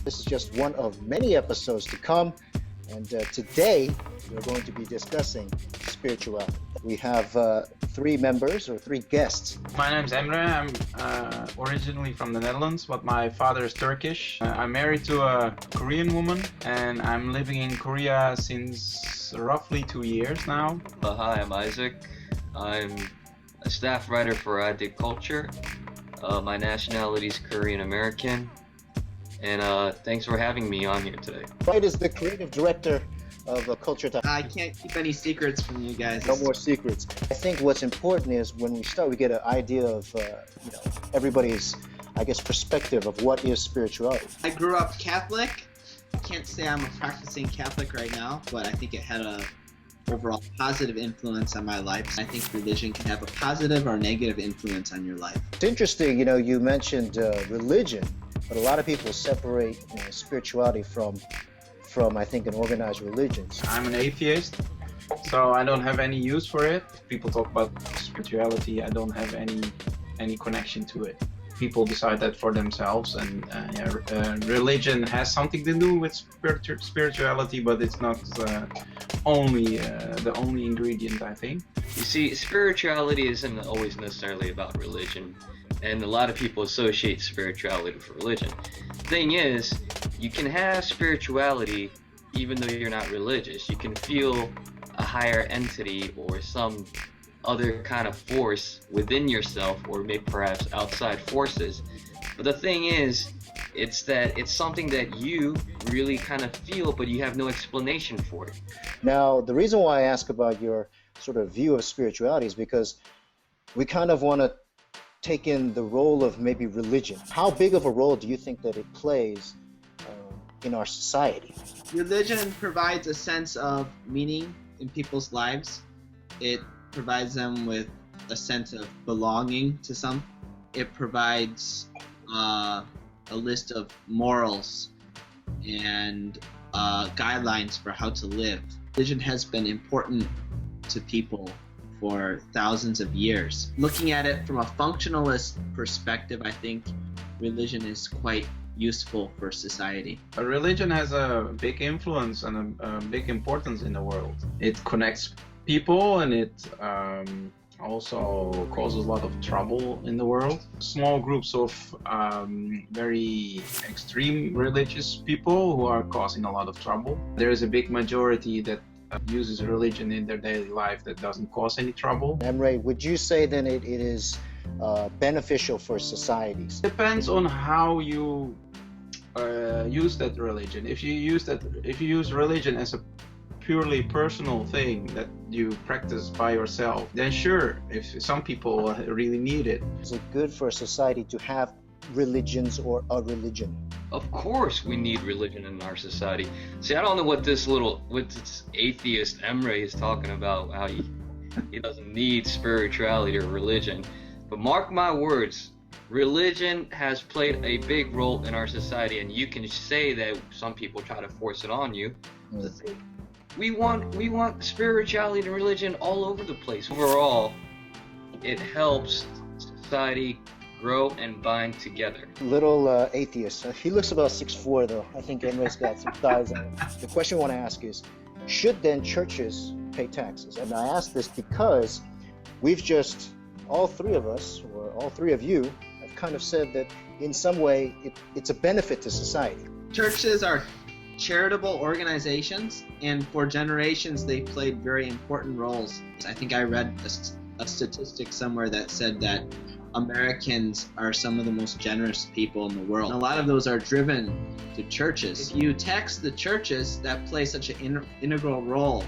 This is just one of many episodes to come, and today we're going to be discussing spirituality. We have three members or three guests. My name's Emre. I'm originally from the Netherlands, but my father is Turkish. I'm married to a Korean woman, and I'm living in Korea since roughly 2 years now. Hi, I'm Isaac. I'm a staff writer for I Dig Culture. My nationality is Korean American, and thanks for having me on here today. Wright is the creative director of Culture Time. I can't keep any secrets from you guys. No more secrets. I think what's important is when we start, we get an idea of everybody's, perspective of what is spirituality. I grew up Catholic. I can't say I'm a practicing Catholic right now, but I think it had a overall positive influence on my life. I think religion can have a positive or negative influence on your life. It's interesting, you mentioned religion, but a lot of people separate spirituality from I think an organized religion. I'm an atheist, so I don't have any use for it. If people talk about spirituality, I don't have any connection to it. People decide that for themselves, and religion has something to do with spirituality, but it's not the only ingredient, I think. You see, spirituality isn't always necessarily about religion, and a lot of people associate spirituality with religion. The thing is, you can have spirituality even though you're not religious. You can feel a higher entity or some other kind of force within yourself, or maybe perhaps outside forces. But the thing is, it's something that you really kind of feel, but you have no explanation for it. Now, the reason why I ask about your sort of view of spirituality is because we kind of want to take in the role of maybe religion. How big of a role do you think that it plays in our society? Religion provides a sense of meaning in people's lives. It provides them with a sense of belonging to some. It provides a list of morals and guidelines for how to live. Religion has been important to people for thousands of years. Looking at it from a functionalist perspective, I think religion is quite useful for society. A religion has a big influence and a big importance in the world. It connects people, and it also causes a lot of trouble in the world. Small groups of very extreme religious people who are causing a lot of trouble. There is a big majority that uses religion in their daily life that doesn't cause any trouble. Emre, would you say then it is beneficial for societies? Depends on how you use that religion. If you use religion as a purely personal thing that you practice by yourself, then sure, if some people really need it. Is it good for a society to have religions or a religion? Of course we need religion in our society. See, I don't know what this atheist Emre is talking about, how he doesn't need spirituality or religion. But mark my words, religion has played a big role in our society, and you can say that some people try to force it on you. We want spirituality and religion all over the place. Overall, it helps society grow and bind together. Little atheist. He looks about 6'4", though. I think Emre's got some thighs on him. The question I want to ask is, should then churches pay taxes? And I ask this because we've just, all three of us, or all three of you, have kind of said that in some way it's a benefit to society. Churches are charitable organizations, and for generations they played very important roles. I think I read a statistic somewhere that said that Americans are some of the most generous people in the world. And a lot of those are driven to churches. If you tax the churches that play such an integral role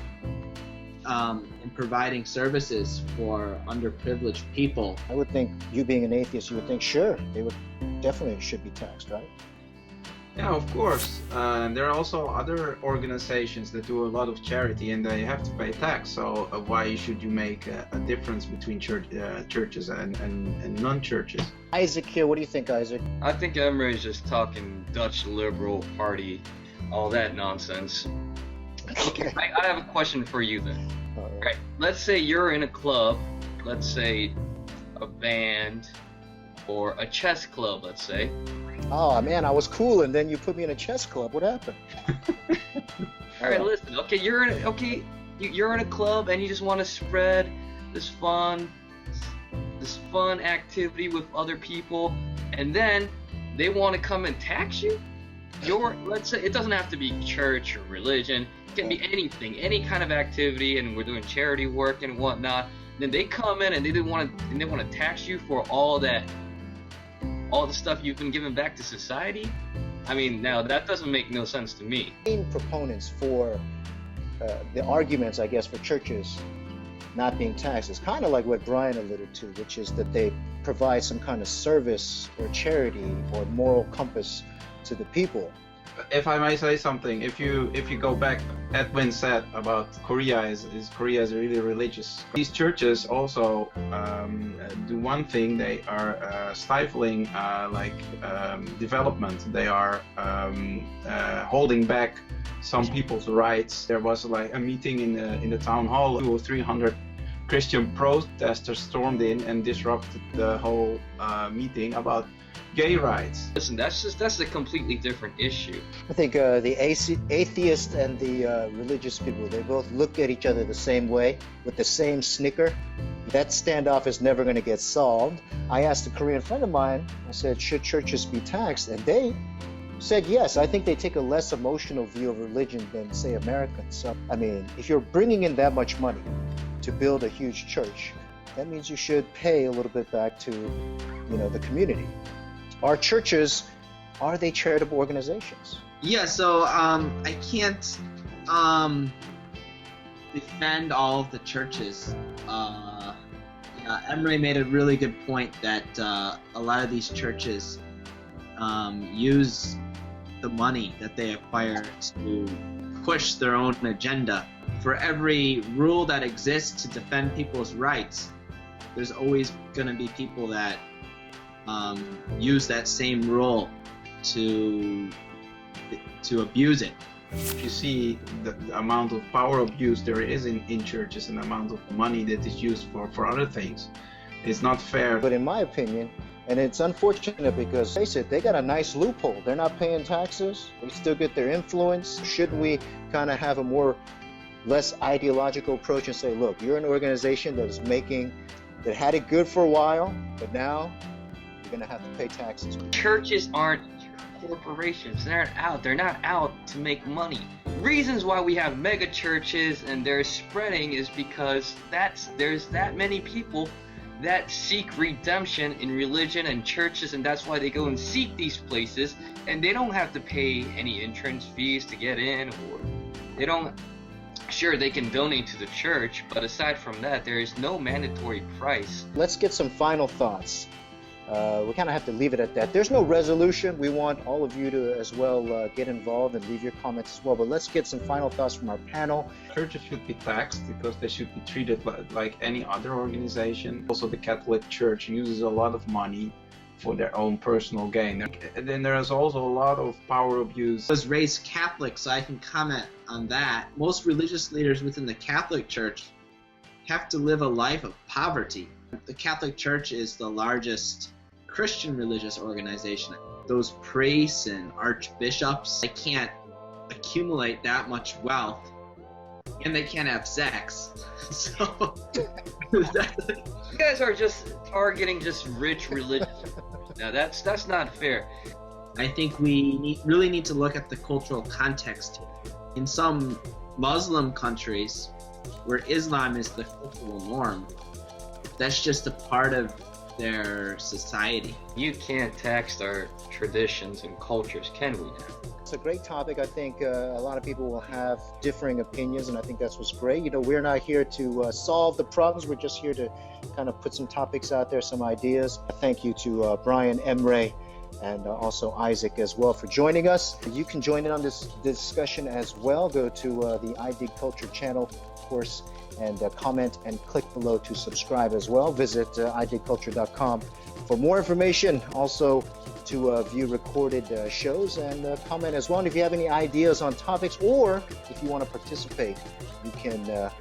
in providing services for underprivileged people. I would think, you being an atheist, you would think, sure, they would definitely should be taxed, right? Yeah, of course. There are also other organizations that do a lot of charity, and they have to pay tax. So why should you make a difference between churches and non-churches? Isaac here, what do you think, Isaac? I think Emre is just talking Dutch Liberal Party, all that nonsense. Okay, I have a question for you then. All right. Right. Let's say you're in a club, let's say a band or a chess club, let's say, Oh man, I was cool, and then you put me in a chess club. What happened? All right, listen. Okay, you're in a club and you just want to spread this fun activity with other people, and then they want to come and tax you. Let's say it doesn't have to be church or religion. It can be anything, any kind of activity, and we're doing charity work and whatnot. Then they come in and they want to tax you for all the stuff you've been giving back to society. I mean, now that doesn't make no sense to me. Main proponents for the arguments, I guess, for churches not being taxed is kind of like what Brian alluded to, which is that they provide some kind of service or charity or moral compass to the people. If I may say something, if you go back, Edwin said about Korea is really religious. These churches also do one thing: they are stifling development. They are holding back some people's rights. There was like a meeting in the town hall. 200 or 300 Christian protesters stormed in and disrupted the whole meeting about gay rights. Listen, that's a completely different issue. I think the atheist and the religious people, they both look at each other the same way, with the same snicker. That standoff is never going to get solved. I asked a Korean friend of mine, I said, should churches be taxed? And they said yes. I think they take a less emotional view of religion than, say, Americans. So, I mean, if you're bringing in that much money to build a huge church, that means you should pay a little bit back to, the community. Are churches, are they charitable organizations? Yeah, so I can't defend all of the churches. Emre made a really good point that a lot of these churches use the money that they acquire to push their own agenda. For every rule that exists to defend people's rights, there's always going to be people that use that same rule to abuse it. If you see the amount of power abuse there is in churches and the amount of money that is used for other things, it's not fair. But in my opinion, and it's unfortunate because, face it, they got a nice loophole. They're not paying taxes. They still get their influence. Shouldn't we kind of have a less ideological approach and say, look, you're an organization that had it good for a while, but now you're going to have to pay taxes. Churches aren't corporations. They're not out to make money. Reasons why we have mega churches and they're spreading is because there's that many people that seek redemption in religion and churches, and that's why they go and seek these places, and they don't have to pay any entrance fees to get in, or they don't. Sure, they can donate to the church, but aside from that, there is no mandatory price. Let's get some final thoughts. We kind of have to leave it at that. There's no resolution. We want all of you to as well get involved and leave your comments as well. But let's get some final thoughts from our panel. Churches should be taxed because they should be treated like any other organization. Also, the Catholic Church uses a lot of money for their own personal gain. And then there's also a lot of power abuse. I was raised Catholic, so I can comment on that. Most religious leaders within the Catholic Church have to live a life of poverty. The Catholic Church is the largest Christian religious organization. Those priests and archbishops, they can't accumulate that much wealth, and they can't have sex. So you guys are just targeting just rich religious. Now that's not fair. I think we really need to look at the cultural context here. In some Muslim countries where Islam is the cultural norm, that's just a part of their society. You can't tax our traditions and cultures, can we now? It's a great topic. I think a lot of people will have differing opinions, and I think that's what's great. We're not here to solve the problems. We're just here to kind of put some topics out there, some ideas. Thank you to Brian, Emre, and also Isaac as well for joining us. You can join in on this discussion as well. Go to the iDig Culture channel, of course, and comment and click below to subscribe as well. Visit idigculture.com for more information, also to view recorded shows, and comment as well. And if you have any ideas on topics, or if you want to participate, you can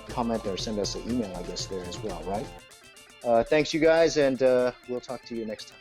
comment or send us an email, I guess, there as well, right? Thanks, you guys, and we'll talk to you next time.